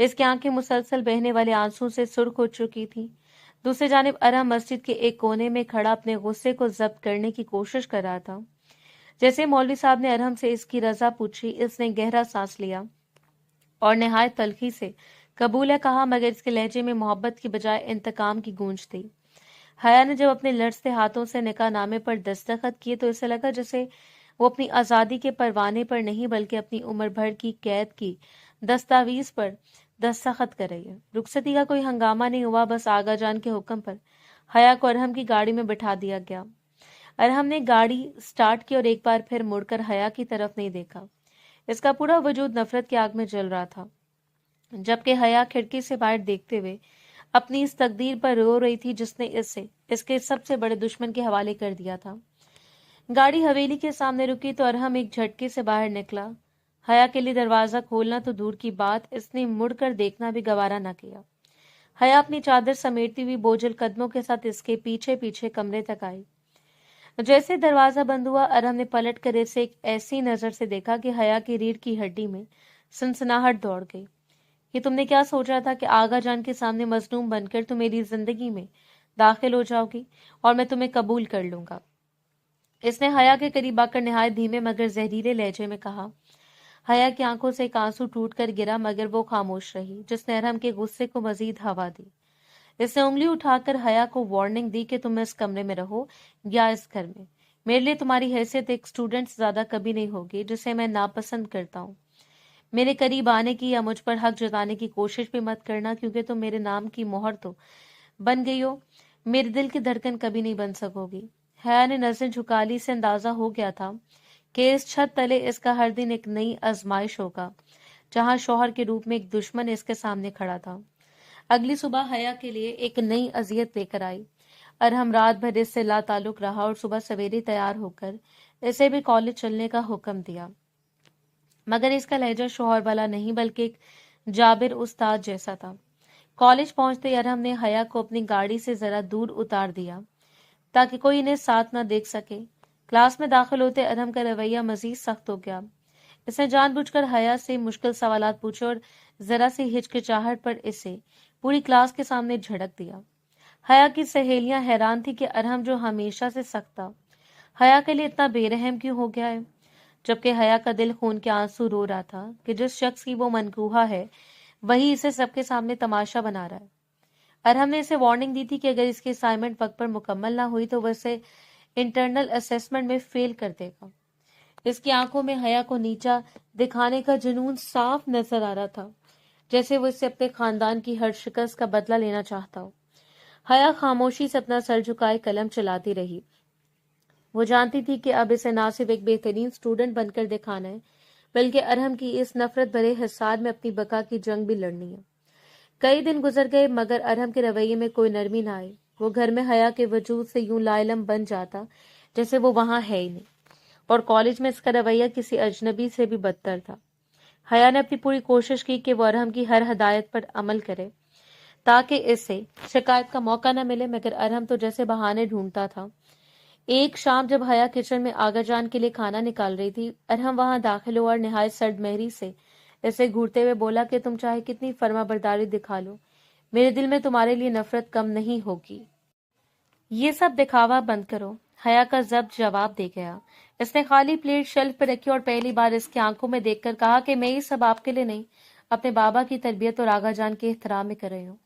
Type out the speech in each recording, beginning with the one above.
اس کی آنکھیں مسلسل بہنے والے آنسو سے سرخ ہو چکی تھی۔ دوسری جانب ارحم مسجد کے ایک کونے میں کھڑا اپنے غصے کو ضبط کرنے کی کوشش کر رہا تھا۔ جیسے مولوی صاحب نے ارحم سے اس کی رضا پوچھی، اس نے گہرا سانس لیا اور نہایت تلخی سے قبول ہے کہا، مگر اس کے لہجے میں محبت کی بجائے انتقام کی گونج تھی۔ حیا نے جب اپنے لرزتے ہاتھوں سے نکاح نامے پر دستخط کیے تو اسے لگا جیسے وہ اپنی آزادی کے پروانے پر نہیں بلکہ اپنی عمر بھر کی قید کی دستاویز پر دستخط کر رہی ہے۔ رخصتی کا کوئی ہنگامہ نہیں ہوا، بس آغا جان کے حکم پر حیا کو ارحم کی گاڑی میں بٹھا دیا گیا۔ ارحم نے گاڑی سٹارٹ کی اور ایک بار پھر مڑ کر حیا کی طرف نہیں دیکھا۔ اس کا پورا وجود نفرت کی آگ میں جل رہا تھا، جبکہ حیا کھڑکی سے باہر دیکھتے ہوئے اپنی اس تقدیر پر رو رہی تھی جس نے اس کے سب سے بڑے دشمن کے حوالے کر دیا تھا۔ گاڑی حویلی کے سامنے رکی تو ارحم ایک جھٹکے سے باہر نکلا۔ حیا کے لیے دروازہ کھولنا تو دور کی بات، اس نے مڑ کر دیکھنا بھی گوارا نہ کیا۔ حیا اپنی چادر سمیٹتی ہوئی بوجھل قدموں کے ساتھ اس کے پیچھے پیچھے کمرے تک آئی۔ جیسے دروازہ بند ہوا، ارحم نے پلٹ کر اسے ایک ایسی نظر سے دیکھا کہ حیا کی ریڑھ کی ہڈی میں سنسناہٹ دوڑ گئی۔ یہ تم نے کیا سوچا تھا کہ آغا جان کے سامنے مظلوم بن کر تم میری زندگی میں داخل ہو جاؤ گی اور میں تمہیں قبول کر لوں گا؟ اس نے حیا کے قریب آ کر نہایت دھیمے مگر زہریلے لہجے میں کہا۔ حیا کی آنکھوں سے ایک آنسو ٹوٹ کر گرا مگر وہ خاموش رہی، جس نے ارحم کے غصے کو مزید ہوا دی۔ اس نے انگلی اٹھا کر حیا کو وارننگ دی کہ تم اس کمرے میں رہو یا اس گھر میں، میرے لیے تمہاری حیثیت ایک اسٹوڈنٹ سے زیادہ کبھی نہیں ہوگی جسے میں ناپسند کرتا ہوں۔ میرے قریب آنے کی یا مجھ پر حق جتانے کی کوشش بھی مت کرنا، کیونکہ تم میرے نام کی مہر تو بن گئی ہو، میرے دل کی دھڑکن کبھی نہیں بن سکو گی۔ حیا نے نظریں جھکا لی، سے اندازہ ہو گیا تھا کہ اس چھت تلے اس کا ہر دن ایک نئی آزمائش ہوگا، جہاں شوہر کے روپ میں ایک دشمن اس کے سامنے کھڑا تھا۔ اگلی صبح حیا کے لیے ایک نئی اذیت لے کر آئی۔ ارحم رات بھر اس سے لا تعلق رہا اور صبح سویرے تیار ہو کر اسے بھی کالج چلنے کا حکم دیا، مگر اس کا لہجہ شوہر والا نہیں بلکہ ایک جابر استاد جیسا تھا۔ کالج پہنچتے ارحم نے حیا کو اپنی گاڑی سے ذرا دور اتار دیا تاکہ کوئی انہیں ساتھ نہ دیکھ سکے۔ کلاس میں داخل ہوتے ارحم کا رویہ مزید سخت ہو گیا۔ اس نے جان بوجھ کر حیا سے مشکل سوالات پوچھے اور ذرا سی ہچکچاہٹ پر اسے پوری کلاس کے سامنے جھڑک دیا۔ حیا کی سہیلیاں حیران تھی کہ ارحم جو ہمیشہ سے سخت تھا، حیا کے لیے اتنا بے رحم کیوں ہو گیا ہے، جبکہ حیا کا دل خون کے آنسو رو رہا تھا کہ جس شخص کی وہ منکوہا ہے وہی اسے سب کے سامنے تماشا بنا رہا ہے۔ ارحم نے اسے وارننگ دی تھی کہ اگر اس کی اسائنمنٹ وقت پر مکمل نہ ہوئی تو وہ اسے انٹرنل اسیسمنٹ میں فیل کر دے گا۔ اس کی آنکھوں میں حیا کو نیچا دکھانے کا جنون صاف نظر آ رہا تھا، جیسے وہ اس سے اپنے خاندان کی ہر شکست کا بدلہ لینا چاہتا ہو۔ حیا خاموشی سے اپنا سر جھکائے قلم چلاتی رہی۔ وہ جانتی تھی کہ اب اسے نہ صرف ایک بہترین سٹوڈنٹ بن کر دکھانا ہے بلکہ ارحم کی اس نفرت بھرے حصار میں اپنی بقا کی جنگ بھی لڑنی ہے۔ کئی دن گزر گئے مگر ارحم کے رویے میں کوئی نرمی نہ آئی۔ وہ گھر میں حیا کے وجود سے یوں لا علم بن جاتا جیسے وہ وہاں ہے ہی نہیں، اور کالج میں اس کا رویہ کسی اجنبی سے بھی بدتر تھا۔ حیا نے اپنی پوری کوشش کی کہ وہ ارحم کی ہر ہدایت پر عمل کرے تاکہ اسے شکایت کا موقع نہ ملے، مگر ارحم تو جیسے بہانے ڈھونڈتا تھا۔ ایک شام جب حیا کچن میں آغا جان کے لیے کھانا نکال رہی تھی، ارحم وہاں داخل ہوا اور نہایت سرد مہری سے اسے گھورتے ہوئے بولا کہ تم چاہے کتنی فرما برداری دکھا لو، میرے دل میں تمہارے لیے نفرت کم نہیں ہوگی۔ یہ سب دکھاوا بند کرو، حیا کا ضبط جواب دے گیا۔ اس نے خالی پلیٹ شیلف پہ رکھی اور پہلی بار اس کی آنکھوں میں دیکھ کر کہا کہ میں یہ سب آپ کے لیے نہیں، اپنے بابا کی تربیت اور آغا جان کے احترام میں کر رہی ہوں۔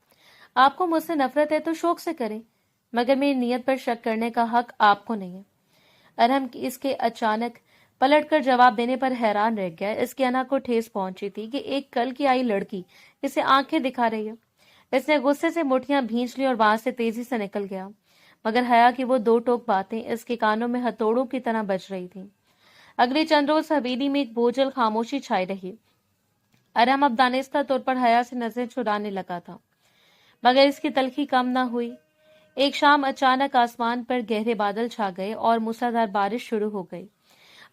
آپ کو مجھ سے نفرت ہے تو شوق سے کریں، مگر میری نیت پر شک کرنے کا حق آپ کو نہیں ہے۔ ارحم اس کے اچانک پلٹ کر جواب دینے پر حیران رہ گیا۔ اس کی انا کو ٹھیس پہنچی تھی کہ ایک کل کی آئی لڑکی اسے آنکھیں دکھا رہی ہے۔ اس نے غصے سے مٹھیاں بھینچ لی اور وہاں سے تیزی سے نکل گیا، مگر حیا کی وہ دو ٹوک باتیں اس کے کانوں میں ہتھوڑوں کی طرح بج رہی تھیں۔ اگلے چند روز حویلی میں ایک بوجھل خاموشی چھائی رہی۔ ارحم اب دانستہ طور پر حیا سے نظریں چرانے لگا تھا، مگر اس کی تلخی کم نہ ہوئی۔ ایک شام اچانک آسمان پر گہرے بادل چھا گئے اور موسلادھار بارش شروع ہو گئی۔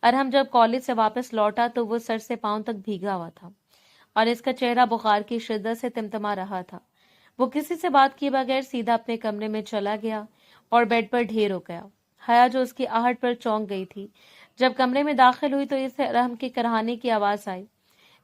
ارحم جب کالج سے واپس لوٹا تو وہ سر سے پاؤں تک بھیگا ہوا تھا اور اس کا چہرہ بخار کی شدت سے تمتما رہا تھا۔ وہ کسی سے بات کیے بغیر سیدھا اپنے کمرے میں چلا گیا اور بیڈ پر ڈھیر ہو گیا۔ حیا جو اس کی آہٹ پر چونک گئی تھی، جب کمرے میں داخل ہوئی تو اسے ارحم کے کراہنے کی آواز آئی۔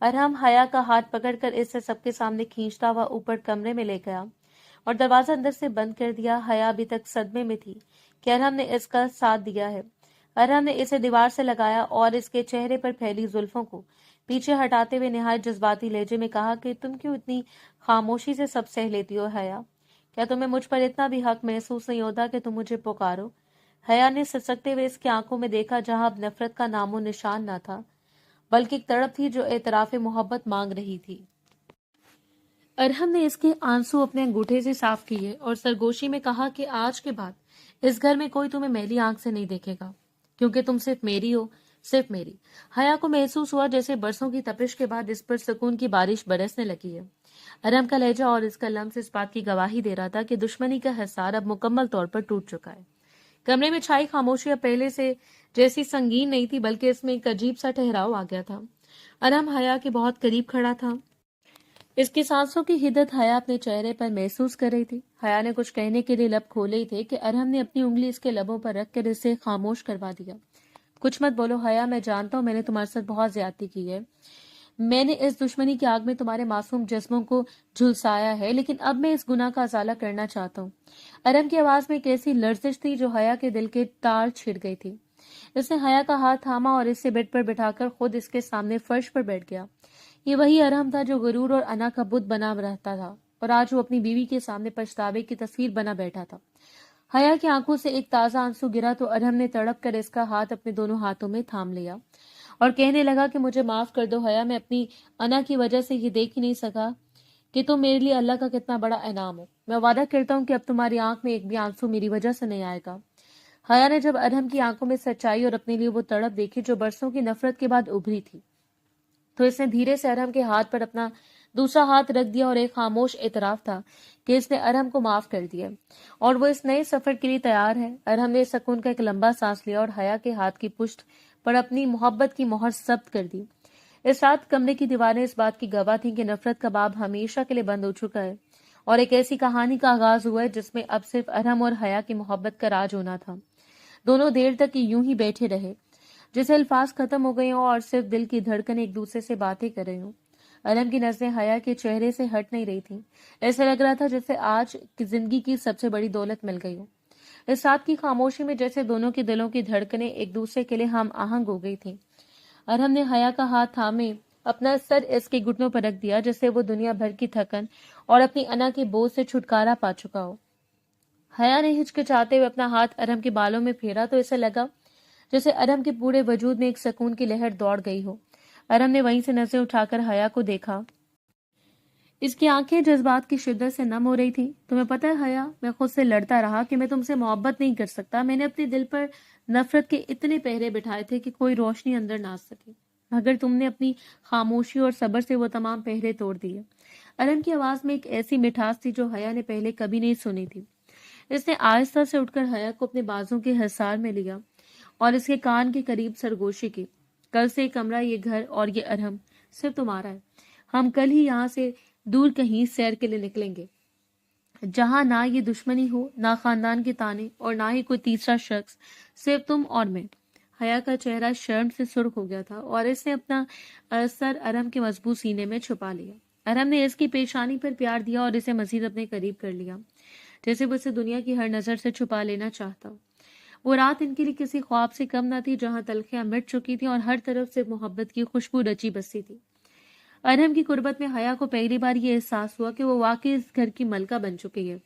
ارحم حیا کا ہاتھ پکڑ کر اسے سب کے سامنے کھینچتا ہوا اوپر کمرے میں لے گیا اور دروازہ اندر سے بند کر دیا۔ حیا ابھی تک صدمے میں تھی کہ ارحم نے اس کا ساتھ دیا ہے۔ ارحم نے اسے دیوار سے لگایا اور اس کے چہرے پر پھیلی زلفوں کو پیچھے ہٹاتے ہوئے نہایت جذباتی لہجے میں کہا کہ تم کیوں اتنی خاموشی سے سب سہ لیتی ہو حیا؟ کیا تمہیں مجھ پر اتنا بھی حق محسوس نہیں ہوتا کہ تم مجھے پکارو؟ حیا نے سسکتے ہوئے اس کی آنکھوں میں دیکھا جہاں اب نفرت کا نام و نشان نہ تھا، بلکہ ایک تڑپ تھی جو اعتراف محبت مانگ رہی تھی۔ ارحم نے اس کے آنسو اپنے انگوٹھے سے صاف کیے اور سرگوشی میں کہا کہ آج کے بعد اس گھر میں کوئی تمہیں میلی آنکھ سے نہیں دیکھے گا، کیونکہ تم صرف میری ہو، صرف میری۔ حیا کو محسوس ہوا جیسے برسوں کی تپش کے بعد اس پر سکون کی بارش برسنے لگی ہے۔ ارحم کا لہجہ اور اس کا لمس اس بات کی گواہی دے رہا تھا کہ دشمنی کا حصار اب مکمل طور پر ٹوٹ چکا ہے۔ کمرے میں چھائی خاموشی اب پہلے سے جیسی سنگین نہیں تھی، بلکہ اس میں ایک عجیب سا ٹھہراؤ آ گیا تھا۔ ارحم حیا کے بہت قریب کھڑا تھا، اس کی سانسوں کی حدت حیا اپنے چہرے پر محسوس کر رہی تھی۔ حیا نے کچھ کہنے کے لیے لب کھولے ہی تھے کہ ارحم نے اپنی انگلی اس کے لبوں پر رکھ کر اسے خاموش کروا دیا۔ کچھ مت بولو حیا، میں جانتا ہوں میں نے تمہارے ساتھ بہت زیادتی کی ہے، میں نے اس دشمنی کی آگ میں تمہارے معصوم جسموں کو جھلسایا ہے، لیکن اب میں اس گناہ کا ازالہ کرنا چاہتا ہوں۔ ارحم کی آواز میں ایک ایسی لرزش تھی جو حیا کے دل کے تار چھڑ گئی تھی۔ اس نے حیا کا ہاتھ تھاما اور اسے بیڈ پر بٹھا کر خود اس کے سامنے فرش پر بیٹھ گیا۔ یہ وہی ارحم تھا جو غرور اور انا کا بت بنا رہتا تھا، اور آج وہ اپنی بیوی کے سامنے پچھتاوے کی تصویر بنا بیٹھا تھا۔ حیا کی آنکھوں سے ایک تازہ آنسو گرا تو ارحم نے تڑپ کر اس کا ہاتھ اپنے دونوں ہاتھوں میں تھام لیا اور کہنے لگا کہ مجھے معاف کر دو حیا، میں اپنی انا کی وجہ سے یہ دیکھ ہی نہیں سکا کہ تم میرے لیے اللہ کا کتنا بڑا انعام ہو۔ میں وعدہ کرتا ہوں کہ اب تمہاری آنکھ میں ایک بھی آنسو میری وجہ سے نہیں آئے گا۔ حیا نے جب ارحم کی آنکھوں میں سچائی اور اپنے لیے وہ تڑپ دیکھی جو برسوں کی نفرت کے بعد ابھری تھی، تو اس نے دھیرے سے ارحم کے ہاتھ پر اپنا دوسرا ہاتھ رکھ دیا اور ایک خاموش اعتراف تھا کہ اس نے ارحم کو معاف کر دیا اور وہ اس نئے سفر کے لیے تیار ہے۔ ارحم نے سکون کا ایک لمبا سانس لیا اور حیا کے ہاتھ کی پشت پر اپنی محبت کی مہر ثبت کر دی۔ اس رات کمرے کی دیواریں اس بات کی گواہ تھیں کہ نفرت کا باب ہمیشہ کے لیے بند ہو چکا ہے اور ایک ایسی کہانی کا آغاز ہوا ہے جس میں اب صرف ارحم اور حیا کی محبت کا راج ہونا تھا۔ دونوں دیر تک یوں ہی بیٹھے رہے جیسے الفاظ ختم ہو گئے ہوں اور صرف دل کی دھڑکنیں ایک دوسرے سے باتیں کر رہے ہوں۔ ارحم کی نظریں حیا کے چہرے سے ہٹ نہیں رہی تھیں، ایسے لگ رہا تھا جیسے آج کی زندگی کی سب سے بڑی دولت مل گئی ہو۔ اس رات کی خاموشی میں جیسے دونوں کے دلوں کی دھڑکنیں ایک دوسرے کے لیے ہم آہنگ ہو گئی تھیں۔ ارحم نے حیا کا ہاتھ تھامے اپنا سر اس کے گھٹنوں پر رکھ دیا جیسے وہ دنیا بھر کی تھکن اور اپنی انا کے بوجھ سے چھٹکارا پا چکا ہو۔ حیا نے ہچکچاتے ہوئے اپنا ہاتھ ارحم کے بالوں میں پھیرا تو اسے لگا جیسے ارحم کے پورے وجود میں ایک سکون کی لہر دوڑ گئی ہو۔ ارحم نے وہیں سے نظریں اٹھا کر حیا کو دیکھا، اس کی آنکھیں جذبات کی شدت سے نم ہو رہی تھی۔ تمہیں پتہ ہے حیا، میں خود سے لڑتا رہا کہ میں تم سے محبت نہیں کر سکتا، میں نے اپنے دل پر نفرت کے اتنے پہرے بٹھائے تھے کہ کوئی روشنی اندر نہ آ سکے، مگر تم نے اپنی خاموشی اور صبر سے وہ تمام پہرے توڑ دیے۔ ارحم کی آواز میں ایک ایسی مٹھاس تھی جو حیا نے پہلے کبھی نہیں سنی تھی۔ اس نے آہستہ سے اٹھ کر حیا کو اپنے بازوں کے حصار میں لیا اور اس کے کان کے قریب سرگوشی کی۔ کل سے یہ کمرہ، یہ گھر اور یہ ارحم صرف تمہارا ہے۔ ہم کل ہی یہاں سے دور کہیں سیر کے لیے نکلیں گے، جہاں نہ یہ دشمنی ہو، نہ خاندان کے تانے اور نہ ہی کوئی تیسرا شخص، صرف تم اور میں۔ حیا کا چہرہ شرم سے سرخ ہو گیا تھا اور اس نے اپنا سر ارحم کے مضبوط سینے میں چھپا لیا۔ ارحم نے اس کی پیشانی پر پیار دیا اور اسے مزید اپنے قریب کر لیا، جیسے وہ اسے دنیا کی ہر نظر سے چھپا لینا چاہتا ہو۔ وہ رات ان کے لیے کسی خواب سے کم نہ تھی جہاں تلخیاں مٹ چکی تھیں اور ہر طرف سے محبت کی خوشبو رچی بسی تھی۔ ارحم کی قربت میں حیا کو پہلی بار یہ احساس ہوا کہ وہ واقعی اس گھر کی ملکہ بن چکی ہے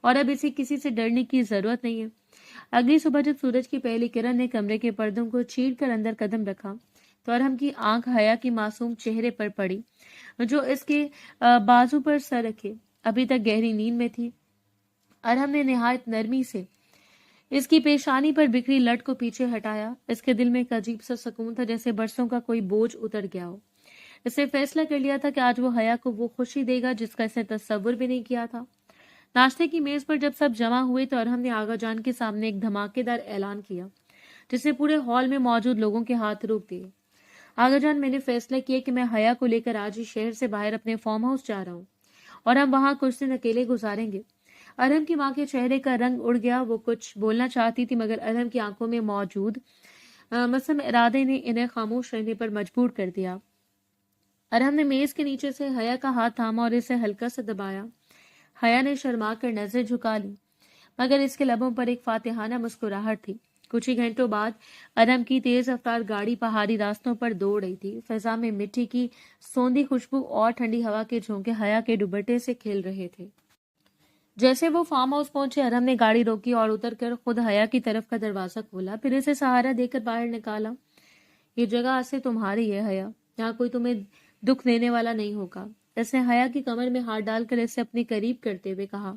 اور اب اسے کسی سے ڈرنے کی ضرورت نہیں ہے۔ اگلی صبح جب سورج کی پہلی کرن نے کمرے کے پردوں کو چیر کر اندر قدم رکھا تو ارحم کی آنکھ حیا کی معصوم چہرے پر پڑی جو اس کے بازو پر سر رکھے ابھی تک گہری نیند میں تھی۔ ارحم نے نہایت نرمی سے اس کی پیشانی پر بکھری لٹ کو پیچھے ہٹایا۔ اس کے دل میں ایک عجیب سا سکون تھا جیسے برسوں کا کوئی بوجھ اتر گیا ہو۔ اس نے فیصلہ کر لیا تھا کہ آج وہ حیا کو وہ خوشی دے گا جس کا اس نے تصور بھی نہیں کیا تھا۔ ناشتے کی میز پر جب سب جمع ہوئے تو ارحم نے آغا جان کے سامنے ایک دھماکے دار اعلان کیا جس نے پورے ہال میں موجود لوگوں کے ہاتھ روک دیے۔ آغا جان، میں نے فیصلہ کیا کہ میں حیا کو لے کر آج ہی شہر سے باہر اپنے فارم ہاؤس جا رہا ہوں اور ہم وہاں کچھ دن اکیلے گزاریں گے۔ ارحم کی ماں کے چہرے کا رنگ اڑ گیا، وہ کچھ بولنا چاہتی تھی مگر ارحم کی آنکھوں میں موجود مصمم ارادے نے انہیں خاموش رہنے پر مجبور کر دیا۔ ارحم نے میز کے نیچے سے حیا کا ہاتھ تھاما اور اسے ہلکا سے دبایا۔ حیا نے شرما کر نظر جھکا لی، مگر اس کے لبوں پر ایک فاتحانہ مسکراہٹ تھی۔ کچھ ہی گھنٹوں بعد ارحم کی تیز رفتار گاڑی پہاڑی راستوں پر دوڑ رہی تھی۔ فضا میں مٹی کی سوندھی خوشبو اور ٹھنڈی ہوا کے جھونکے حیا کے دوپٹے سے کھیل رہے تھے۔ جیسے وہ فارم ہاؤس پہنچے، ارحم نے گاڑی روکی اور اتر کر خود حیا کی طرف کا دروازہ کھولا، پھر اسے سہارا دے کر باہر نکالا۔ یہ جگہ آج سے تمہاری ہے حیا، یہاں کوئی تمہیں دکھ دینے والا نہیں ہوگا۔ اس نے حیا کی کمر میں ہاتھ ڈال کر اسے اپنے قریب کرتے ہوئے کہا۔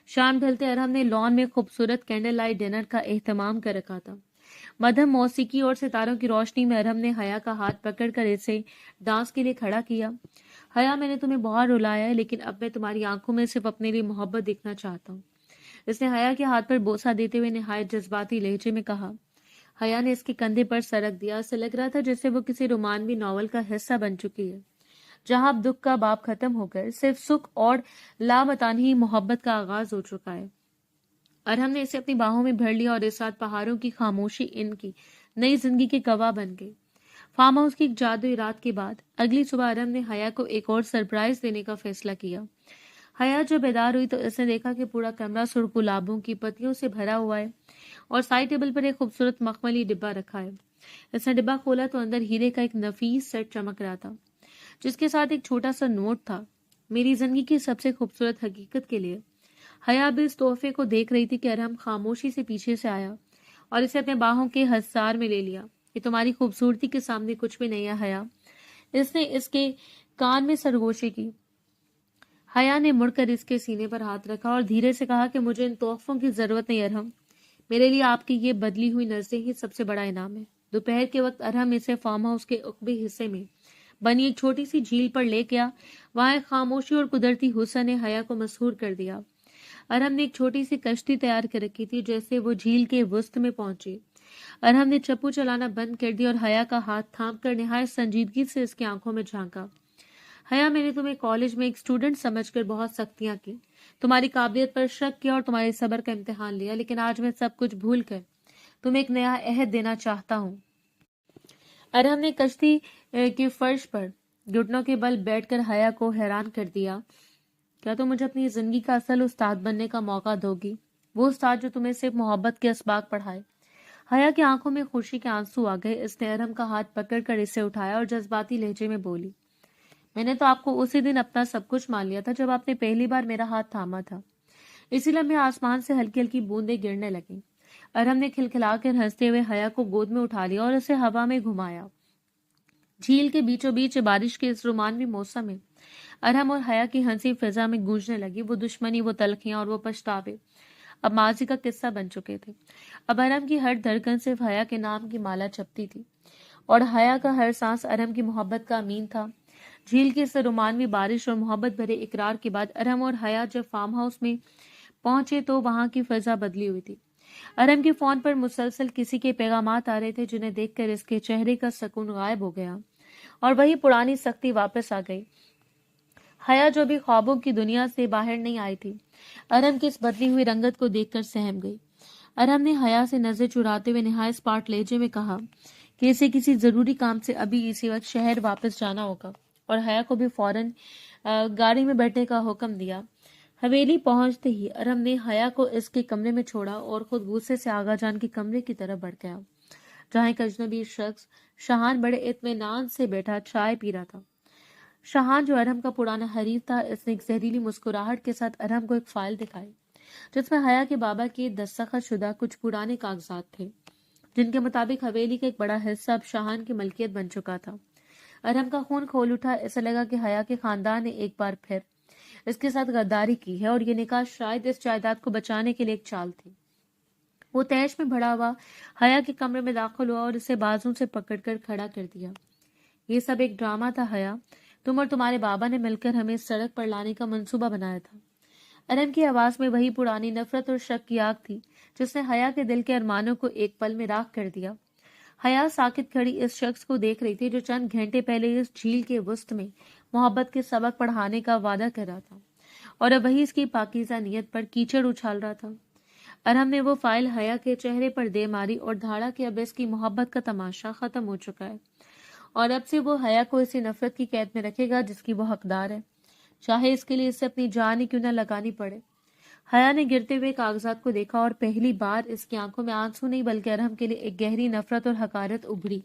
شام ڈھلتے ارحم نے لان میں خوبصورت کینڈل لائٹ ڈنر کا اہتمام کر رکھا تھا۔ مدھم موسیقی اور ستاروں کی روشنی میں ارحم نے حیا کا ہاتھ پکڑ کر اسے ڈانس کے لیے کھڑا کیا۔ حیا، میں نے تمہیں بہت رلایا ہے، لیکن اب میں تمہاری آنکھوں میں صرف اپنے لیے محبت دیکھنا چاہتا ہوں۔ اس نے حیا کے ہاتھ پر بوسہ دیتے ہوئے نہایت جذباتی لہجے میں کہا۔ حیا نے اس کے کندھے پر سرک دیا۔ اسے لگ رہا تھا جیسے وہ کسی رومانوی ناول کا حصہ بن چکی ہے، جہاں اب دکھ کا باب ختم ہو کر صرف سکھ اور لامتانہی محبت کا آغاز ہو چکا ہے۔ ارحم نے اسے اپنی باہوں میں بھر لیا اور اس رات پہاڑوں کی خاموشی ان کی نئی زندگی کے گواہ بن گئی۔ فارم ہاؤس کی ایک جادوئی رات کے بعد اگلی صبح ارحم نے حیا کو ایک اور سرپرائز دینے کا فیصلہ کیا۔ حیا جب بیدار ہوئی تو اس نے دیکھا کہ پورا کمرہ سرخ گلابوں کی پتیوں سے بھرا ہوا ہے اور سائڈ ٹیبل پر ایک خوبصورت مخملی ڈبہ رکھا ہے۔ اس نے ڈبہ کھولا تو اندر ہیرے کا ایک نفیس سیٹ چمک رہا تھا، جس کے ساتھ ایک چھوٹا سا نوٹ تھا، میری زندگی کی سب سے خوبصورت حقیقت کے لیے۔ حیا اب اس تحفے کو دیکھ رہی تھی کہ ارحم خاموشی سے پیچھے سے آیا اور اسے اپنے باہوں کے حصار میں لے لیا۔ یہ تمہاری خوبصورتی کے سامنے کچھ بھی نہیں ہے حیا، اس نے اس کے کان میں سرگوشی کی۔ حیا نے مڑ کر اس کے سینے پر ہاتھ رکھا اور دھیرے سے کہا کہ مجھے ان تحفوں کی ضرورت نہیں ارحم، میرے لیے آپ کی یہ بدلی ہوئی نظریں ہی سب سے بڑا انعام ہے۔ دوپہر کے وقت ارحم اسے فارم ہاؤس کے عقبی حصے میں بنی ایک چھوٹی سی جھیل پر لے گیا۔ وہاں ایک خاموشی اور قدرتی حسن نے حیا کو مسحور کر دیا۔ ارحم نے ایک چھوٹی سی کشتی تیار کر رکھی تھی۔ جیسے وہ جھیل کے وسط میں پہنچی، ارحم نے چپو چلانا بند کر دیا اور حیا کا ہاتھ تھام کر نہایت سنجیدگی سے اس کی آنکھوں میں جھانکا۔ حیا، میں نے تمہیں کالج میں ایک اسٹوڈنٹ سمجھ کر بہت سختیاں کی، تمہاری قابلیت پر شک کیا اور تمہارے صبر کا امتحان لیا، لیکن آج میں سب کچھ بھول کر تمہیں ایک نیا عہد دینا چاہتا ہوں۔ ارحم نے کشتی کے فرش پر گھٹنوں کے بل بیٹھ کر حیا کو حیران کر دیا۔ کیا تم مجھے اپنی زندگی کا اصل استاد بننے کا موقع دو گی؟ وہ استاد جو تمہیں صرف محبت کے اسباق پڑھائے۔ حیا کی آنکھوں میں خوشی کے آنسو آ گئے۔ اس نے ارحم کا ہاتھ پکڑ کر اسے اٹھایا اور جذباتی لہجے میں بولی، میں نے تو آپ کو اسی دن اپنا سب کچھ مان لیا تھا جب آپ نے پہلی بار میرا ہاتھ تھاما تھا۔ اسی لمحے آسمان سے ہلکی ہلکی بوندیں گرنے لگیں۔ ارحم نے کھلکھلا کر ہنستے ہوئے حیا کو گود میں اٹھا لیا اور اسے ہوا میں گھمایا۔ جھیل کے بیچوں بیچ بارش کے اس رومانوی موسم میں ارحم اور حیا کی ہنسی فضا میں گونجنے لگی۔ وہ دشمنی، وہ تلخیاں اور وہ پچھتاوے اب ماضی کا قصہ بن چکے تھے۔ اب ارحم کی ہر دھڑکن صرف حیا کے نام کی مالا جپتی تھی اور حیا کا ہر سانس ارحم کی محبت کا امین تھا۔ جھیل کی اس رومانوی بارش اور محبت بھرے اقرار کے بعد ارحم اور حیا جب فارم ہاؤس میں پہنچے تو وہاں کی فضا بدلی ہوئی تھی۔ ارحم کے فون پر مسلسل کسی کے پیغامات آ رہے تھے، جنہیں دیکھ کر اس کے چہرے کا سکون غائب ہو گیا اور وہی پرانی سختی واپس آ گئی۔ حیا جو بھی خوابوں کی دنیا سے باہر نہیں آئی تھی، ارحم کی اس بدلی ہوئی رنگت کو دیکھ کر سہم گئی۔ ارحم نے حیا سے نظر چراتے ہوئے نہایت اسپاٹ لہجے میں کہا کہ اسے کسی ضروری کام سے ابھی اسی وقت شہر واپس جانا ہوگا، اور حیا کو بھی فوراً گاڑی میں بیٹھنے کا حکم دیا۔ حویلی پہنچتے ہی ارحم نے حیا کو اس کے کمرے میں چھوڑا اور خود غصے سے آغا جان کے کمرے کی طرف بڑھ گیا، جہاں ایک اجنبی شخص شاہان بڑے اطمینان سے بیٹھا چائے پی رہا تھا۔ شاہان جو ارحم کا پرانا حریف تھا، اس نے ایک زہریلی مسکراہٹ کے ساتھ ارحم کو ایک فائل دکھائی، جس میں حیا کے بابا کے دستخط شدہ کچھ پرانے کاغذات تھے، جن کے مطابق حویلی کا ایک بڑا حصہ اب شاہان کی ملکیت بن چکا تھا۔ ارحم کا خون کھول اٹھا۔ اسے لگا کہ حیا کے خاندان نے ایک بار پھر اس کے ساتھ غداری کی ہے اور یہ نکاح شاید اس جائیداد کو بچانے کے لیے ایک چال تھی۔ وہ تیش میں بھرا ہوا حیا کے کمرے میں داخل ہوا اور اسے بازوں سے پکڑ کر کھڑا کر دیا۔ یہ سب ایک ڈرامہ تھا حیا، تم اور تمہارے بابا نے مل کر ہمیں اس سڑک پر لانے کا منصوبہ بنایا تھا۔ ارحم کی آواز میں وہی پرانی نفرت اور شک کی آگ تھی جس نے حیا کے دل کے ارمانوں کو ایک پل میں راکھ کر دیا۔ حیا ساکت کھڑی اس شخص کو دیکھ رہی تھی جو چند گھنٹے پہلے اس جھیل کے وسط میں محبت کے سبق پڑھانے کا وعدہ کر رہا تھا، اور اب وہی اس کی پاکیزہ نیت پر کیچڑ اچھال رہا تھا۔ ارحم نے وہ فائل حیا کے چہرے پر دے ماری اور دھاڑا کہ اب اس کی محبت کا تماشا ختم ہو چکا ہے اور اب سے وہ حیا کو اسی نفرت کی قید میں رکھے گا جس کی وہ حقدار ہے، چاہے اس کے لیے اسے اپنی جان ہی کیوں نہ لگانی پڑے۔ حیا نے گرتے ہوئے کاغذات کو دیکھا اور پہلی بار اس کی آنکھوں میں آنسو نہیں بلکہ ارحم کے لیے ایک گہری نفرت اور حقارت ابھری۔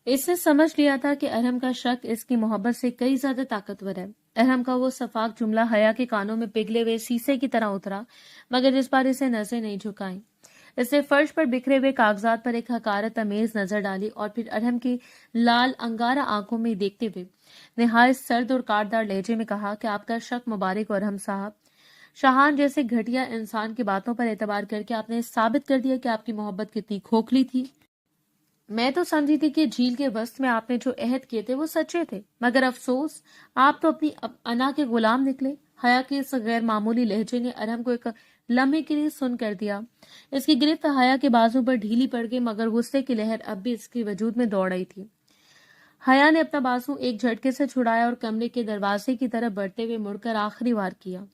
اس نے سمجھ لیا تھا کہ ارحم کا شک اس کی محبت سے کئی زیادہ طاقتور ہے۔ ارحم کا وہ شفاف جملہ حیا کے کانوں میں پگھلے ہوئے شیشے کی طرح اترا، مگر اس بار اسے نظریں نہیں جھکائیں۔ اس نے فرش پر بکھرے ہوئے کاغذات پر ایک حقارت امیز نظر ڈالی اور پھر ارحم کی لال انگارہ آنکھوں میں دیکھتے ہوئے نہایت سرد اور کاٹدار لہجے میں کہا کہ آپ کا شک مبارک ہو ارحم صاحب۔ شاہان جیسے گھٹیا انسان کی باتوں پر اعتبار کر کے آپ نے ثابت کر دیا کہ آپ کی محبت کتنی کھوکھلی تھی۔ میں تو سمجھی تھی کہ جھیل کے وسط میں آپ نے جو عہد کیے تھے وہ سچے تھے، مگر افسوس آپ تو اپنی انا کے غلام نکلے۔ حیا کے اس غیر معمولی لہجے نے ارحم کو ایک لمحے کے لیے سن کر دیا۔ اس کی گرفت حیا کے بازو پر ڈھیلی پڑ گئی، مگر غصے کی لہر اب بھی اس کے وجود میں دوڑ رہی تھی۔ حیا نے اپنا بازو ایک جھٹکے سے چھڑایا اور کمرے کے دروازے کی طرف بڑھتے ہوئے مڑ کر آخری بار کیا۔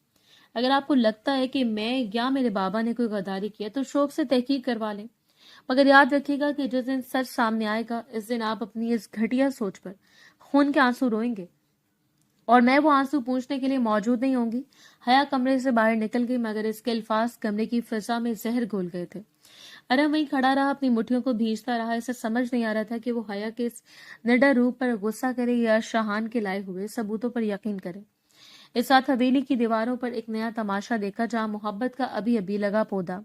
اگر آپ کو لگتا ہے کہ میں یا میرے بابا نے کوئی غداری کیا تو شوق سے تحقیق کروا لیں، مگر یاد رکھیے گا کہ جس دن سچ سامنے آئے گا اس دن آپ اپنی اس گھٹیا سوچ پر خون کے آنسو روئیں گے، اور میں وہ آنسو پوچھنے کے لیے موجود نہیں ہوں گی۔ حیا کمرے سے باہر نکل گئی، مگر اس کے الفاظ کمرے کی فضا میں زہر گھول گئے تھے۔ ارحم وہیں کھڑا رہا، اپنی مٹھیوں کو بھیجتا رہا۔ اسے سمجھ نہیں آ رہا تھا کہ وہ حیا کے اس نڈر روپ پر غصہ کرے یا شاہان کے لائے ہوئے ثبوتوں پر یقین کرے۔ اس رات حویلی کی دیواروں پر ایک نیا تماشا دیکھا، جہاں محبت کا ابھی ابھی لگا پودا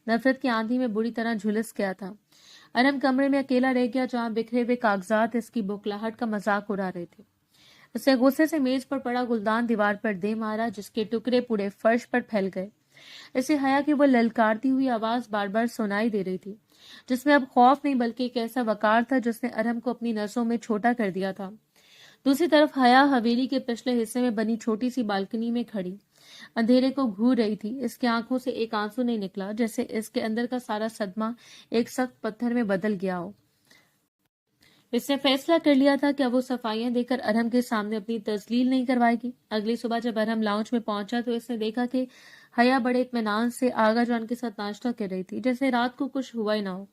نفرت کی آندھی میں بری طرح جھلس گیا تھا۔ ارحم کمرے میں اکیلا رہ گیا، جہاں بکھرے ہوئے کاغذات اس کی بوکھلاہٹ کا مذاق اڑا رہے تھے۔ اسے غصے سے میز پر پڑا گلدان دیوار پر دے مارا، جس کے ٹکڑے پورے فرش پر پھیل گئے۔ اسے حیا کی وہ للکارتی ہوئی آواز بار بار سنائی دے رہی تھی، جس میں اب خوف نہیں بلکہ ایک ایسا وقار تھا جس نے ارحم کو اپنی نسوں میں چھوٹا کر دیا تھا۔ دوسری طرف حیا حویلی کے پچھلے حصے میں بنی چھوٹی سی بالکنی میں کھڑی اندھیرے کو گھور رہی تھی۔ اس کی آنکھوں سے ایک آنسو نہیں نکلا، جیسے اس کے اندر کا سارا صدمہ ایک سخت پتھر میں بدل گیا ہو۔ اس نے فیصلہ کر لیا تھا کہ اب وہ صفائیاں دے کر ارحم کے سامنے اپنی تذلیل نہیں کروائے گی۔ اگلی صبح جب ارحم لاؤنج میں پہنچا تو اس نے دیکھا کہ حیا بڑے اطمینان سے آغا جان کے ساتھ ناشتہ کر رہی تھی، جیسے رات کو کچھ ہوا ہی نہ ہو۔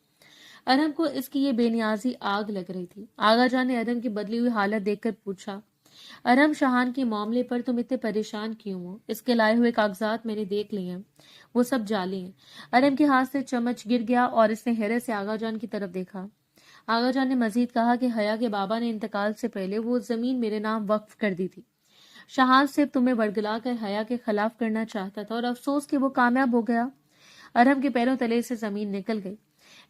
ارحم کو اس کی یہ بے نیازی آگ لگ رہی تھی۔ آغا جان نے ارحم کی بدلی ہوئی حالت دیکھ کر پوچھا، ارحم شاہان کے معاملے پر تم اتنے پریشان کیوں ہو؟ اس کے لائے ہوئے کاغذات میں نے دیکھ لیے ہیں، وہ سب جعلی ہیں۔ ارحم کے ہاتھ سے چمچ گر گیا اور اس نے حیرت سے آغا جان کی طرف دیکھا۔ آغا جان نے مزید کہا کہ حیا کے بابا نے انتقال سے پہلے وہ زمین میرے نام وقف کر دی تھی۔ شاہان صرف تمہیں ورگلا کر حیا کے خلاف کرنا چاہتا تھا اور افسوس کہ وہ کامیاب ہو گیا۔ ارحم کے پیروں تلے سے زمین نکل گئی۔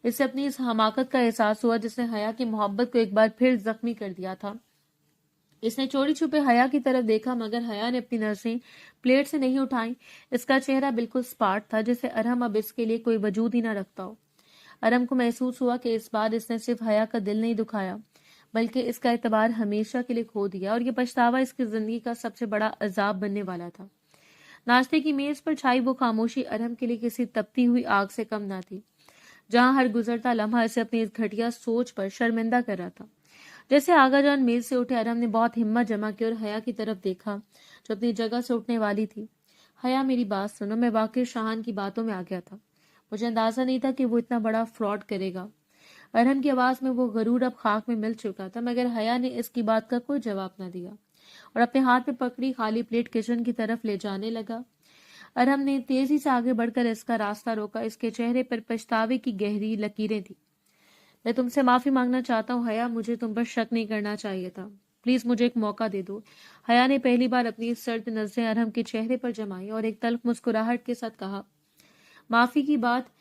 اسے اپنی اس حماقت کا احساس ہوا جس نے حیا کی محبت کو ایک بار پھر زخمی کر دیا تھا۔ اس نے چوری چھپے حیا کی طرف دیکھا، مگر حیا نے اپنی نظریں پلیٹ سے نہیں اٹھائیں۔ اس کا چہرہ بالکل سپاٹ تھا، جیسے ارحم اب اس کے لیے کوئی وجود ہی نہ رکھتا ہو۔ ارحم کو محسوس ہوا کہ اس بار اس نے صرف حیا کا دل نہیں دکھایا بلکہ اس کا اعتبار ہمیشہ کے لیے کھو دیا، اور یہ پچھتاوا اس کی زندگی کا سب سے بڑا عذاب بننے والا تھا۔ ناشتے کی میز پر چھائی وہ خاموشی ارحم کے لیے کسی تپتی ہوئی آگ سے کم نہ تھی، جہاں ہر گزرتا لمحہ اسے اپنی اس گھٹیا سوچ پر شرمندہ کر رہا تھا۔ جیسے آغا جان میز سے اٹھے، ارحم نے بہت ہمت جمع کی اور حیا کی طرف دیکھا جو اپنی جگہ سے اٹھنے والی تھی۔ حیا میری بات سنو، میں واقعی شاہان کی باتوں میں آ گیا تھا، مجھے اندازہ نہیں تھا کہ وہ اتنا بڑا فراڈ کرے گا۔ ارحم کی آواز میں وہ غرور اب خاک میں مل چکا تھا، مگر حیا نے اس کی بات کا کوئی جواب نہ دیا اور اپنے ہاتھ میں پکڑی خالی پلیٹ کچن کی طرف لے جانے لگا۔ ارحم نے تیزی سے آگے بڑھ کر اس کا راستہ روکا۔ اس کے چہرے پر پچھتاوے کی گہری لکیریں تھیں۔ میں تم سے معافی مانگنا چاہتا ہوں حیا، مجھے تم پر شک نہیں کرنا چاہیے تھا، پلیز مجھے ایک موقع دے دو۔ حیا نے پہلی بار اپنی سرد نظریں ارحم کے چہرے پر جمائی اور ایک تلخ مسکراہٹ کے ساتھ کہا، معافی کی بات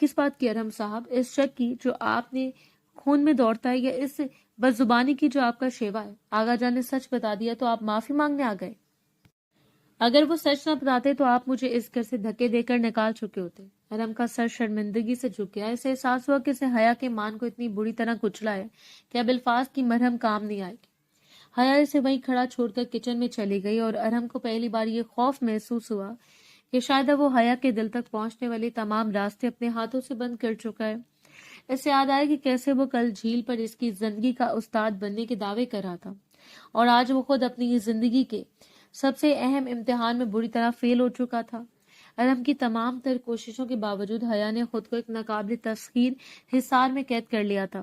کس بات کی ارحم صاحب؟ اس شک کی جو آپ نے خون میں دوڑتا ہے، یا اس بد زبانی کی جو آپ کا شیوا ہے؟ آغا جان نے سچ بتا دیا تو آپ معافی مانگنے آ گئے؟ اگر وہ سچ نہ بتاتے تو آپ مجھے اس گھر سے دھکے دے کر نکال چکے ہوتے۔ ارحم کا سر شرمندگی سے جھک گیا۔ اسے احساس ہوا کہ اسے حیا کے مان کو اتنی بری طرح کچلا ہے کہ اب الفاظ کی مرہم کام نہیں آئے گی۔ حیا اسے وہیں کھڑا چھوڑ کر کچن میں چلی گئی اور ارحم کو پہلی بار یہ خوف محسوس ہوا کہ شاید وہ حیا کے دل تک پہنچنے والے تمام راستے اپنے ہاتھوں سے بند کر چکا ہے۔ اس سے یاد آیا کہ کیسے وہ کل جھیل پر اس کی زندگی کا استاد بننے کے دعوے کر رہا تھا، اور آج وہ خود اپنی زندگی کے سب سے اہم امتحان میں بری طرح فیل ہو چکا تھا۔ ارحم کی تمام تر کوششوں کے باوجود حیا نے خود کو ایک ناقابل تسخیر حصار میں قید کر لیا تھا۔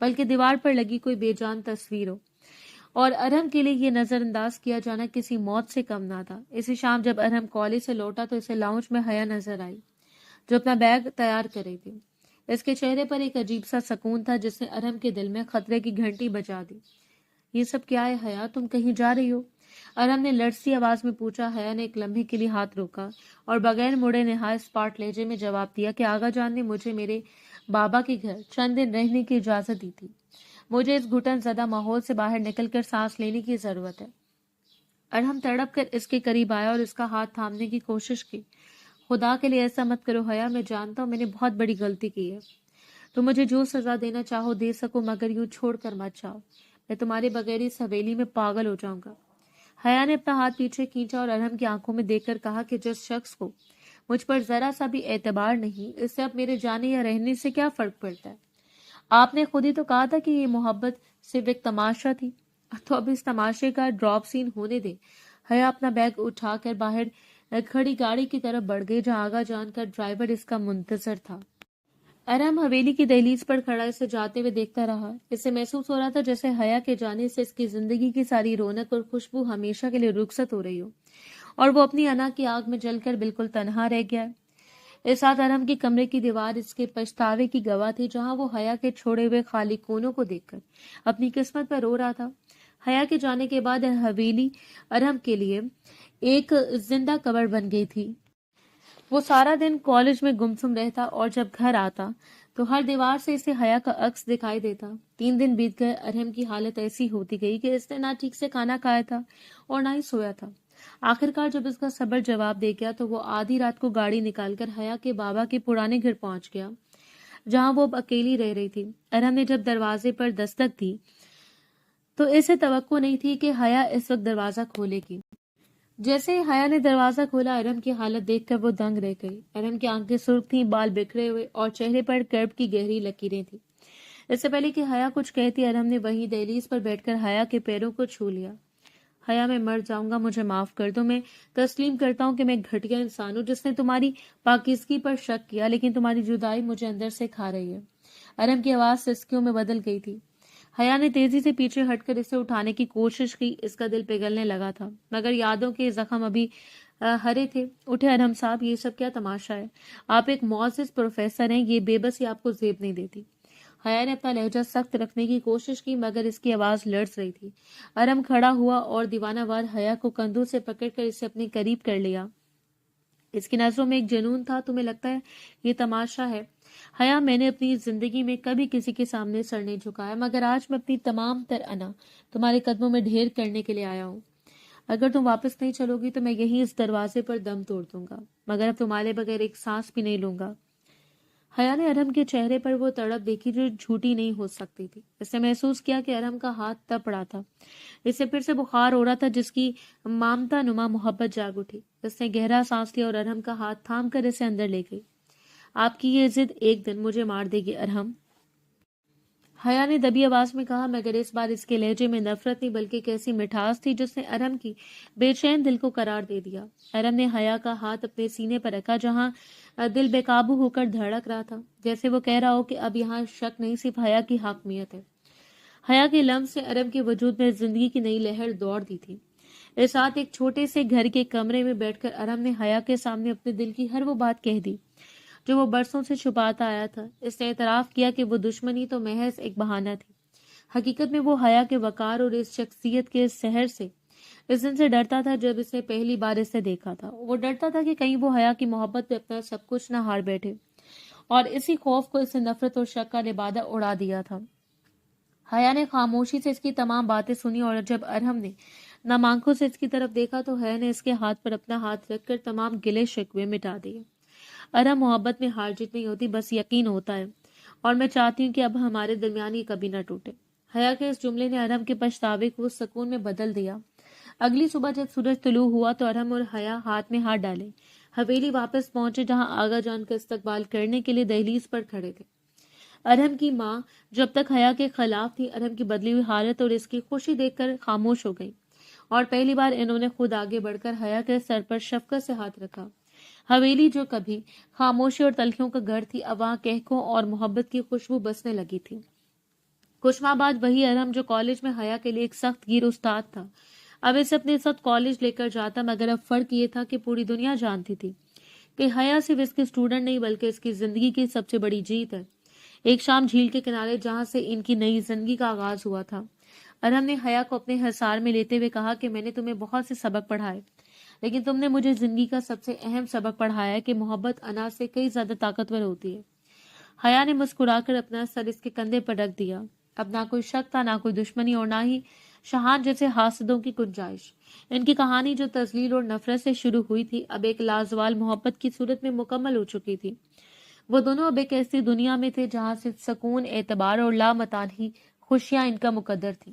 بلکہ دیوار پر لگی کوئی بے جان تصویر ہو، اور ارہم کے لیے یہ نظر انداز کیا جانا کسی موت سے کم نہ تھا۔ اسی شام جب ارہم کالج سے لوٹا تو اسے لاؤنج میں حیا نظر آئی جو اپنا بیگ تیار کر رہی تھی۔ اس کے چہرے پر ایک عجیب سا سکون تھا جس نے ارہم کے دل میں خطرے کی گھنٹی بجا دی۔ یہ سب کیا ہے حیا؟ تم کہیں جا رہی ہو؟ ارہم نے لرزتی آواز میں پوچھا۔ حیا نے ایک لمحے کے لیے ہاتھ روکا اور بغیر مڑے نہایت اسپاٹ لہجے میں جواب دیا کہ آغا جان نے مجھے میرے بابا کے گھر چند دن رہنے کی اجازت دی تھی۔ مجھے اس گھٹن زدہ ماحول سے باہر نکل کر سانس لینے کی ضرورت ہے۔ ارہم تڑپ کر اس کے قریب آیا اور اس کا ہاتھ تھامنے کی کوشش کی۔ خدا کے لیے ایسا مت کرو حیا، میں جانتا ہوں میں نے بہت بڑی غلطی کی ہے۔ تم مجھے جو سزا دینا چاہو دے سکو، مگر یوں چھوڑ کر مت جاؤ، میں تمہارے بغیر اس حویلی میں پاگل ہو جاؤں گا۔ حیا نے اپنا ہاتھ پیچھے کھینچا اور ارہم کی آنکھوں میں دیکھ کر کہا کہ جس شخص کو مجھ پر ذرا سا بھی اعتبار نہیں، اس سے اب میرے جانے یا رہنے سے کیا فرق پڑتا ہے؟ آپ نے خود ہی تو کہا تھا کہ یہ محبت صرف ایک تماشا تھی، تو اب اس تماشے کا ڈراپ سین ہونے دے۔ حیا اپنا بیگ اٹھا کر باہر کھڑی گاڑی کی طرف بڑھ گئی جہاں آغا جان کا ڈرائیور اس کا منتظر تھا۔ ارہم حویلی کی دہلیز پر کھڑا اسے جاتے ہوئے دیکھتا رہا۔ اسے محسوس ہو رہا تھا جیسے حیا کے جانے سے اس کی زندگی کی ساری رونق اور خوشبو ہمیشہ کے لیے رخصت ہو رہی ہو اور وہ اپنی انا کی آگ میں جل کر بالکل تنہا رہ گیا ہے۔ اس ساتھ ارہم کی کمرے کی دیوار اس کے پچھتاوے کی گواہ تھی جہاں وہ حیا کے چھوڑے ہوئے خالی کونوں کو دیکھ کر اپنی قسمت پر رو رہا تھا۔ حیا کے جانے کے بعد حویلی ارہم کے لیے ایک زندہ قبر بن گئی تھی۔ وہ سارا دن کالج میں گمسم رہتا اور جب گھر آتا تو ہر دیوار سے اسے حیا کا عکس دکھائی دیتا۔ 3 دن بیت گئے، ارہم کی حالت ایسی ہوتی گئی کہ اس نے نہ ٹھیک سے کھانا کھایا تھا اور نہ ہی سویا تھا۔ آخرکار جب اس کا صبر جواب دے گیا تو وہ آدھی رات کو گاڑی نکال کر حیا کے بابا کے پرانے گھر پہنچ گیا جہاں وہ اب اکیلی رہ رہی تھی۔ ارہم نے جب دروازے پر دستک دی تو اسے توقع نہیں تھی کہ حیا اس وقت دروازہ کھولے گی۔ جیسے ہی حیا نے دروازہ کھولا، ارہم کی حالت دیکھ کر وہ دنگ رہ گئی۔ ارہم کی آنکھیں سرخ تھیں، بال بکھرے ہوئے اور چہرے پر کرب کی گہری لکیریں تھیں۔ اس سے پہلے کہ حیا کچھ کہتی، ارہم نے وہیں دہلیز پر بیٹھ کر حیا کے پیروں کو چھو لیا۔ حیا، میں مر جاؤں گا، مجھے معاف کر دو۔ میں تسلیم کرتا ہوں کہ میں گھٹیا انسان ہوں جس نے تمہاری پاکیزگی پر شک کیا، لیکن تمہاری جدائی مجھے اندر سے کھا رہی ہے۔ ارہم کی آواز سسکیوں میں بدل گئی تھی۔ حیا نے تیزی سے پیچھے ہٹ کر اسے اٹھانے کی کوشش کی۔ اس کا دل پگھلنے لگا تھا مگر یادوں کے زخم ابھی ہرے تھے۔ اٹھے ارہم صاحب، یہ سب کیا تماشا ہے؟ آپ ایک معزز پروفیسر ہیں، یہ بے بسی آپ کو زیب نہیں دیتی۔ حیا نے اپنا لہجہ سخت رکھنے کی کوشش کی مگر اس کی آواز لرز رہی تھی۔ ارہم کھڑا ہوا اور دیوانہ وار حیا کو کندھوں سے پکڑ کر اسے اپنے قریب کر لیا۔ اس کی نظروں میں ایک جنون تھا۔ تمہیں لگتا ہے یہ تماشا ہے؟ حیا، میں نے اپنی زندگی میں کبھی کسی کے سامنے سر نہیں جھکایا مگر آج میں اپنی تمام تر انا تمہارے قدموں میں ڈھیر کرنے کے لیے آیا ہوں۔ اگر تم واپس نہیں چلو گی تو میں یہیں اس دروازے پر دم توڑ دوں گا، مگر اب تمہارے بغیر ایک سانس بھی نہیں لوں گا۔ حیا نے ارہم کے چہرے پر وہ تڑپ دیکھی جو جھوٹی نہیں ہو سکتی تھی۔ اس نے محسوس کیا کہ ارہم کا ہاتھ تپ رہا تھا، اسے پھر سے بخار ہو رہا تھا جس کی مامتا نما محبت جاگ اٹھی۔ اس نے گہرا سانس لیا اور ارہم کا ہاتھ تھام کر اسے اندر لے گئی۔ آپ کی یہ ضد ایک دن مجھے مار دے گی ارہم، حیا نے دبی آواز میں کہا، مگر اس بار اس کے لہجے میں نفرت نہیں بلکہ ایک ایسی مٹھاس تھی جس نے ارہم کی بے چین دل کو قرار دے دیا۔ ارہم نے حیا کا ہاتھ اپنے سینے پر رکھا جہاں دل بے قابو ہو کر دھڑک رہا تھا، جیسے وہ کہہ رہا ہو کہ اب یہاں شک نہیں، صرف حیا کی حاکمیت ہے۔ حیا کے لمس سے ارہم کے وجود میں زندگی کی نئی لہر دوڑ دی تھی۔ اس ساتھ ایک چھوٹے سے گھر کے کمرے میں بیٹھ کر ارہم نے حیا کے سامنے اپنے دل کی ہر وہ بات کہہ دی جو وہ برسوں سے چھپاتا آیا تھا۔ اس نے اعتراف کیا کہ وہ دشمنی تو محض ایک بہانہ تھی، حقیقت میں وہ حیا کے وقار اور اس شخصیت کے سحر سے اس دن سے ڈرتا تھا جب اس نے پہلی بار اسے دیکھا تھا۔ وہ ڈرتا تھا کہ کہیں وہ حیا کی محبت پہ اپنا سب کچھ نہ ہار بیٹھے، اور اسی خوف کو اس نے نفرت اور شک کا لبادہ اڑا دیا تھا۔ حیا نے خاموشی سے اس کی تمام باتیں سنی اور جب ارہم نے نم آنکھوں سے اس کی طرف دیکھا تو حیا نے اس کے ہاتھ پر اپنا ہاتھ رکھ کر تمام گلے شکوے مٹا دیے۔ ارہم، محبت میں ہار جیت نہیں ہوتی، بس یقین ہوتا ہے، اور میں چاہتی ہوں کہ اب ہمارے درمیان یہ کبھی نہ ٹوٹے۔ حیا کے اس جملے نے ارہم کے پچھتاوے کو سکون میں بدل دیا۔ اگلی صبح جب سورج طلوع ہوا تو ارہم اور حیا ہاتھ میں ہاتھ ڈالے حویلی واپس پہنچے جہاں آغا جان کا استقبال کرنے کے لیے دہلیز پر کھڑے تھے۔ ارہم کی ماں جو اب تک حیا کے خلاف تھی، ارہم کی بدلی ہوئی حالت اور اس کی خوشی دیکھ کر خاموش ہو گئی، اور پہلی بار انہوں نے خود آگے بڑھ کر حیا کے سر پر شفقت سے ہاتھ رکھا۔ حویلی جو کبھی خاموشی اور تلخیوں کا گھر تھی، اب وہاں کہکوں اور محبت کی خوشبو بسنے لگی تھی۔ کچھ ماہ بعد وہی ارحم جو کالج میں حیا کے لیے ایک سخت گیر استاد تھا، اب اسے اپنے ساتھ کالج لے کر جاتا، مگر اب فرق یہ تھا کہ پوری دنیا جانتی تھی کہ حیا صرف اس کی اسٹوڈنٹ نہیں بلکہ اس کی زندگی کی سب سے بڑی جیت ہے۔ ایک شام جھیل کے کنارے جہاں سے ان کی نئی زندگی کا آغاز ہوا تھا، ارحم نے حیا کو اپنے حصار میں لیتے ہوئے کہا کہ میں نے تمہیں بہت سے سبق پڑھائے، لیکن تم نے مجھے زندگی کا سب سے اہم سبق پڑھایا ہے کہ محبت انا سے کئی زیادہ طاقتور ہوتی ہے۔ حیا نے مسکرا کر اپنا سر اس کے کندھے پر رکھ دیا۔ اب نہ کوئی شک تھا، نہ کوئی دشمنی، اور نہ ہی شہان جیسے حاسدوں کی گنجائش۔ ان کی کہانی جو تذلیل اور نفرت سے شروع ہوئی تھی، اب ایک لازوال محبت کی صورت میں مکمل ہو چکی تھی۔ وہ دونوں اب ایک ایسی دنیا میں تھے جہاں سے سکون، اعتبار اور لامتانہی خوشیاں ان کا مقدر تھی۔